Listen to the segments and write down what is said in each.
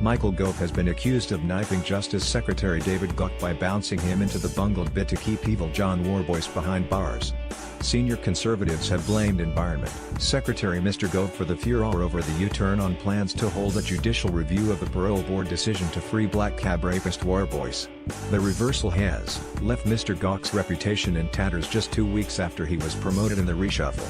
Michael Gove has been accused of knifing Justice Secretary David Gauke by bouncing him into the bungled bid to keep evil John Worboys behind bars. Senior conservatives have blamed Environment Secretary Mr. Gove for the furor over the U-turn on plans to hold a judicial review of the parole board decision to free black cab rapist Worboys. The reversal has left Mr. Gauke's reputation in tatters just 2 weeks after he was promoted in the reshuffle.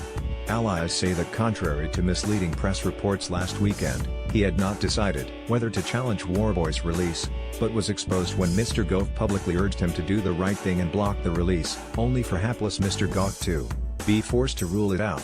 Allies say that contrary to misleading press reports last weekend, he had not decided whether to challenge Worboys' release, but was exposed when Mr. Gove publicly urged him to do the right thing and block the release, only for hapless Mr. Gauke to be forced to rule it out.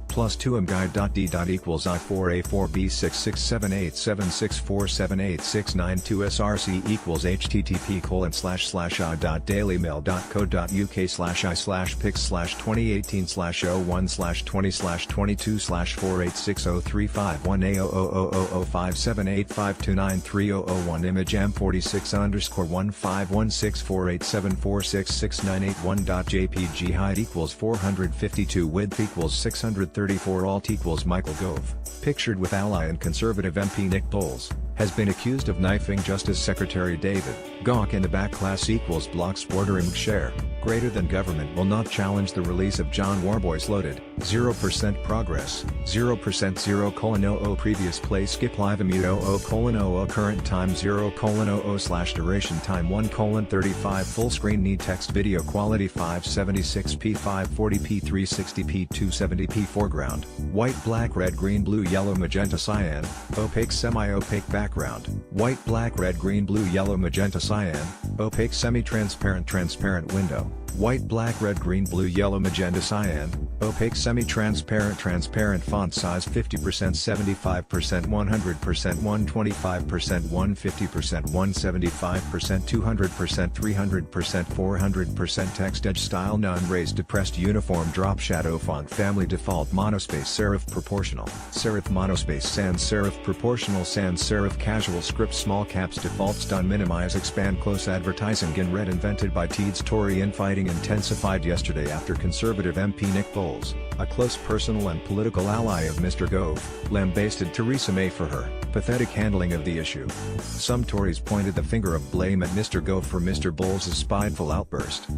+2 guide.d. equals I4A4B667876478692 SRC equals http://dailymil.co.uk/i/pics/2018/01001/20/22/486035180005785293001 image m46_1516487466981.jpg height equals 452 width equals 634 alt equals Michael Gove, pictured with ally and Conservative MP Nick Bowles, has been accused of knifing Justice Secretary David Gauke in the back class equals blocks bordering share, greater than government will not challenge the release of John Worboys loaded, 0% progress, 0% 0:00 previous play skip live immute 00:00 current time 0:00 duration time 1:35 full screen need text video quality 576p 540p 360p 270p foreground, white black red green blue yellow magenta cyan, opaque semi-opaque background, white black red green blue yellow magenta cyan, opaque semi-transparent transparent window, white black red green blue yellow magenta cyan, opaque semi-transparent transparent font size 50% 75% 100% 125% 150% 175% 200% 300% 400% text edge style none raised depressed uniform drop shadow font family default monospace serif proportional serif monospace sans serif proportional sans serif casual script small caps default stun minimize expand close advertising in red invented by Teeds Tory infighting intensified yesterday after Conservative MP Nick Bowles, a close personal and political ally of Mr. Gove, lambasted Theresa May for her pathetic handling of the issue. Some Tories pointed the finger of blame at Mr. Gove for Mr. Bowles' spiteful outburst.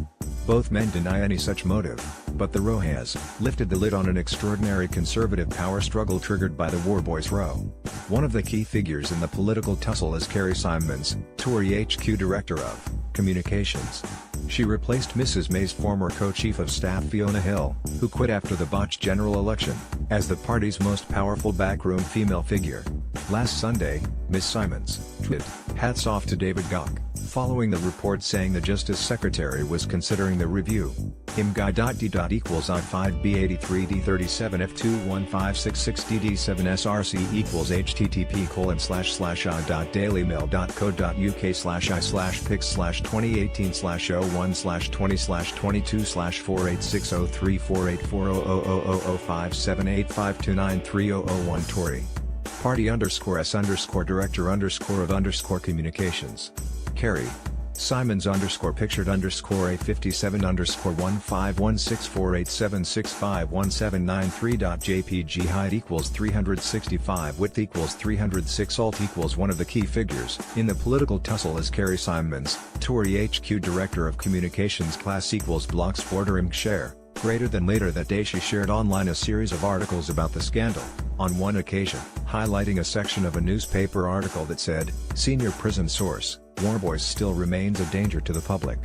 Both men deny any such motive, but the row has lifted the lid on an extraordinary Conservative power struggle triggered by the Worboys row. One of the key figures in the political tussle is Carrie Simons, Tory HQ Director of Communications. She replaced Mrs. May's former co-chief of staff Fiona Hill, who quit after the botched general election, as the party's most powerful backroom female figure. Last Sunday, Ms. Simons tweeted, "Hats off to David Gauke," following the report saying the Justice Secretary was considering the review. imguy.d. equals I5B83D37F21566DD7 SRC equals http://dailymil.co.uk/pics/2018/01001/20/22/486034840005785293001 Tory. Party_S_director_communications. Carrie Simons _pictured _A57_1516487651793.jpg height equals 365 width equals 306 alt equals one of the key figures in the political tussle is Carrie Simons, Tory HQ Director of Communications class equals blocks bordering share, greater than later that day she shared online a series of articles about the scandal, on one occasion, highlighting a section of a newspaper article that said, senior prison source, Worboys still remains a danger to the public.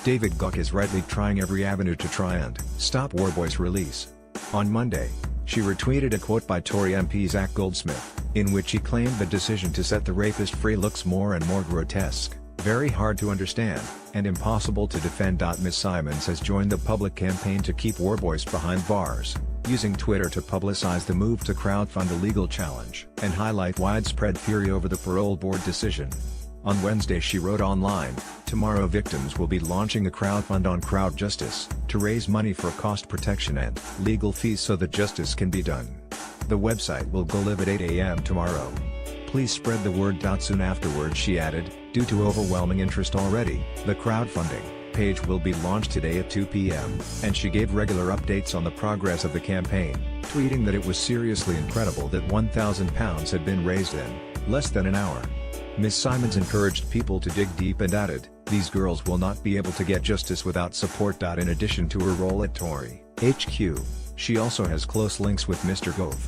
David Gauke is rightly trying every avenue to try and stop Worboys' release. On Monday, she retweeted a quote by Tory MP Zach Goldsmith, in which he claimed the decision to set the rapist free looks more and more grotesque, very hard to understand, and impossible to defend. Ms. Simons has joined the public campaign to keep Worboys behind bars, using Twitter to publicize the move to crowdfund a legal challenge and highlight widespread fury over the parole board decision. On Wednesday she wrote online, "Tomorrow victims will be launching a crowdfund on Crowd Justice, to raise money for cost protection and legal fees so that justice can be done. The website will go live at 8 a.m. tomorrow. Please spread the word." Soon afterwards she added, "Due to overwhelming interest already, the crowdfunding page will be launched today at 2 p.m. and she gave regular updates on the progress of the campaign, tweeting that it was seriously incredible that £1,000 had been raised in less than an hour. Ms. Simons encouraged people to dig deep and added, "These girls will not be able to get justice without support." In addition to her role at Tory HQ, she also has close links with Mr. Gove.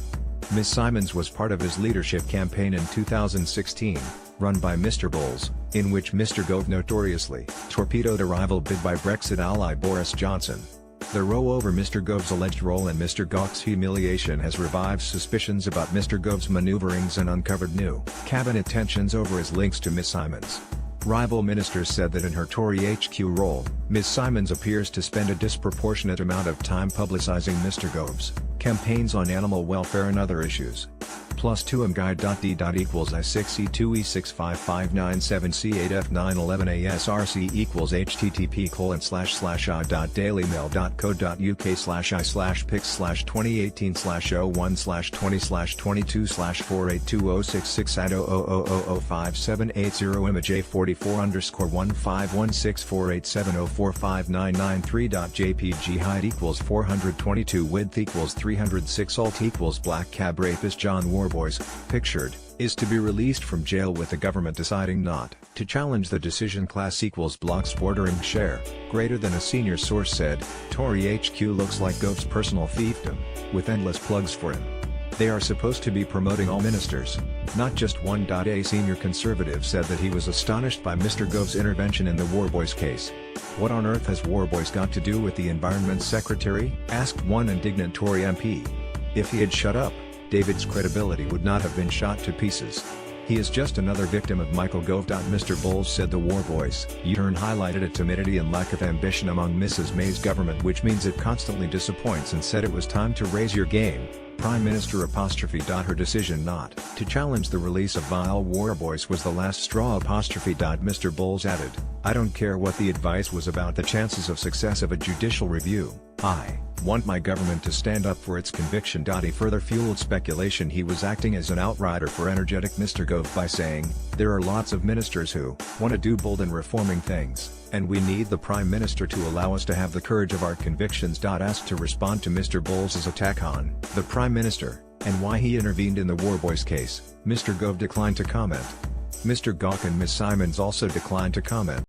Ms. Simons was part of his leadership campaign in 2016, run by Mr. Bowles, in which Mr. Gove notoriously torpedoed a rival bid by Brexit ally Boris Johnson. The row over Mr. Gove's alleged role in Mr. Gauke's humiliation has revived suspicions about Mr. Gove's maneuverings and uncovered new cabinet tensions over his links to Ms. Simons. Rival ministers said that in her Tory HQ role, Ms. Simons appears to spend a disproportionate amount of time publicizing Mr. Gove's campaigns on animal welfare and other issues. +2 mguide.d. equals I6C2E65597C8F911ASRC equals http://.dailymail.co.uk/I/pics/2018/001/20/22/4820660005780 image A44_1516487045993.jpg height equals 422 width equals 306 alt equals black cab rapist John Worboys, pictured, is to be released from jail with the government deciding not to challenge the decision. Class equals blocks bordering share, greater than a senior source said. Tory HQ looks like Gove's personal fiefdom, with endless plugs for him. They are supposed to be promoting all ministers, not just one. A senior conservative said that he was astonished by Mr. Gove's intervention in the Worboys case. "What on earth has Worboys got to do with the Environment Secretary?" asked one indignant Tory MP. "If he had shut up, David's credibility would not have been shot to pieces. He is just another victim of Michael Gove." Mr. Bowles said the Worboys U-turn highlighted a timidity and lack of ambition among Mrs. May's government, which means it constantly disappoints, and said it was time to raise your game. Prime Minister apostrophe. Her decision not to challenge the release of vile Worboys was the last straw apostrophe. Mr. Bowles added, "I don't care what the advice was about the chances of success of a judicial review. I want my government to stand up for its conviction." He further fueled speculation he was acting as an outrider for energetic Mr. Gove by saying, "There are lots of ministers who want to do bold and reforming things, and we need the Prime Minister to allow us to have the courage of our convictions." Asked to respond to Mr. Bowles' attack on the Prime Minister, and why he intervened in the Worboys case, Mr. Gove declined to comment. Mr. Gauke and Ms. Simons also declined to comment.